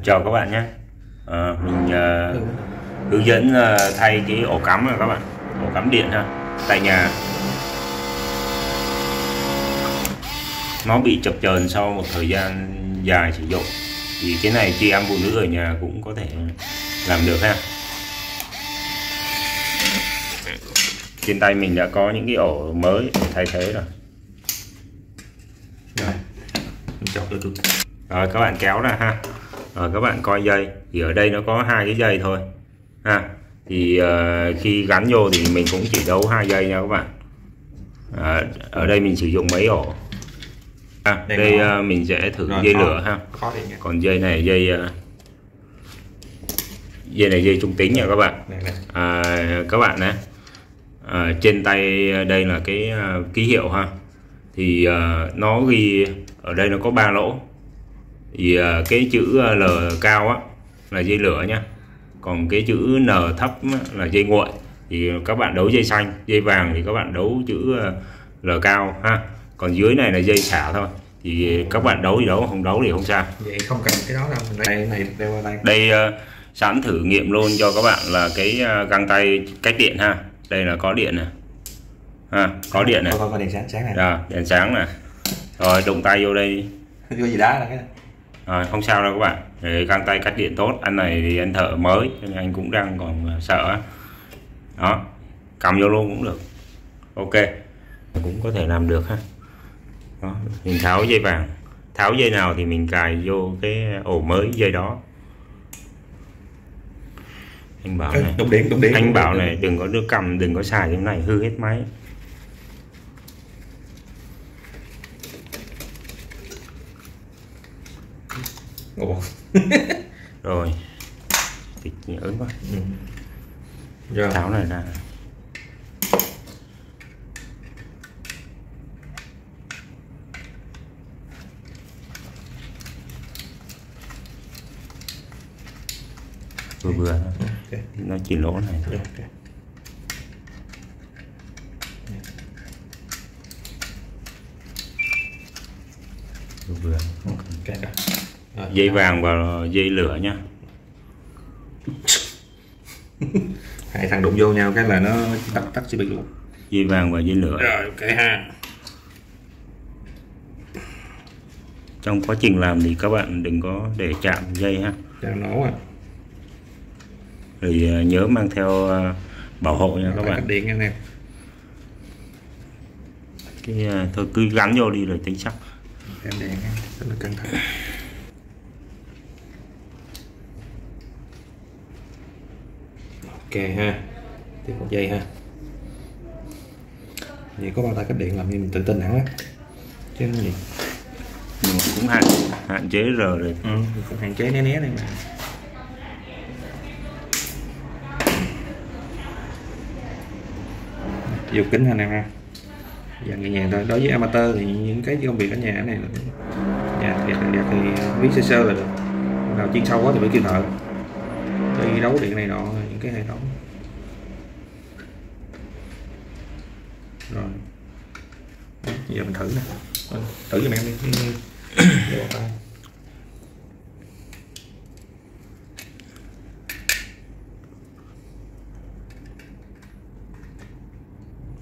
Chào các bạn nhé. Mình hướng dẫn thay cái ổ cắm rồi các bạn, ổ cắm điện ha, tại nhà nó bị chập chờn sau một thời gian dài sử dụng, thì cái này chị em phụ nữ ở nhà cũng có thể làm được ha. Trên tay mình đã có những cái ổ mới để thay thế rồi. Rồi các bạn kéo ra ha. Rồi các bạn coi dây, thì ở đây nó có hai cái dây thôi ha. Thì khi gắn vô thì mình cũng chỉ đấu 2 dây nha các bạn. Ở đây mình sử dụng mấy ổ. Đây mình sẽ thử dây lửa ha. Còn dây này dây này dây trung tính nha các bạn. Các bạn này, trên tay đây là cái ký hiệu ha. Thì nó ghi ở đây nó có 3 lỗ. Thì cái chữ L cao á là dây lửa nhá, còn cái chữ N thấp là dây nguội. Thì các bạn đấu dây xanh, dây vàng thì các bạn đấu chữ L cao ha. Còn dưới này là dây xả thôi, thì các bạn đấu thì đấu, không đấu thì không sao. Vậy không cần cái đó đâu, mình này đeo vào đây. Đây sẵn thử nghiệm luôn cho các bạn là cái găng tay cách điện ha. Đây là có điện này ha, có điện này. Có đèn sáng này. Rồi, đèn sáng này. Rồi đụng tay vô đây. Có gì đá là cái. Rồi, không sao đâu các bạn. Để găng tay cách điện tốt. Anh này thì anh thợ mới nên anh cũng đang còn sợ. Đó, cầm vô luôn cũng được. Ok, cũng có thể làm được ha. Đó, mình tháo dây vàng, tháo dây nào thì mình cài vô cái ổ mới dây đó. Anh bảo này, đụng điện, anh bảo này đừng có đưa cầm, đừng có xài cái này hư hết máy. Rồi thịt nhớ quá. Tháo này ra. Vừa nó chỉ lỗ này thôi. Vừa dây vàng và dây lửa nhá. Hai thằng đụng vô nhau cái là nó tắt sẽ bị luôn. Dây vàng và dây lửa. Rồi ok ha. Trong quá trình làm thì các bạn đừng có để chạm dây ha. Chạm nổ à. Rồi nhớ mang theo bảo hộ nha các bạn. Điện nha anh em. Cái thôi cứ gắn vô đi rồi tính sắc. Em đèn rất là cẩn thận. Ok ha, tiếp một dây ha. Vậy có bao tay cách điện làm như mình tự tin hẳn á, chứ không gì. Nhưng cũng hạn chế rồi. Cũng hạn chế né này mà. Vô kính anh em ha. Dạng nhẹ nhàng thôi. Đối với amateur thì những cái công việc ở nhà này nhà thì biết sơ sơ là được. Nào chuyên sâu quá thì phải kêu thợ. Đi đấu điện này nọ, những cái hệ thống. Rồi. Giờ mình thử nè. Thử cho mẹ đi.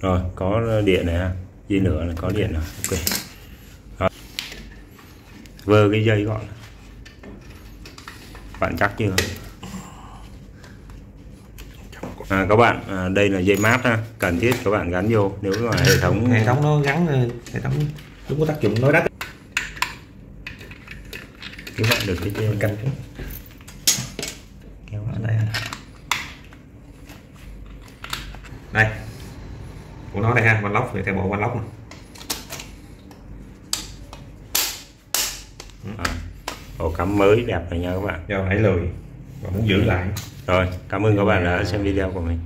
Rồi có điện này ha, dây lửa này có điện rồi. Ok. Rồi. Vơ cái dây gọn. Bạn chắc chưa? Các bạn, đây là dây mát ha, cần thiết các bạn gắn vô nếu mà hệ thống nó gắn, hệ thống đúng có tác dụng nói đất. Các bạn được cái dây canh kéo ở đây. Đây của nó đây ha, van lốc thì theo bộ van lốc này. Ổ cắm mới đẹp này nha các bạn. Giờ hãy lười và muốn giữ lại. Rồi, cảm ơn các bạn đã xem video của mình.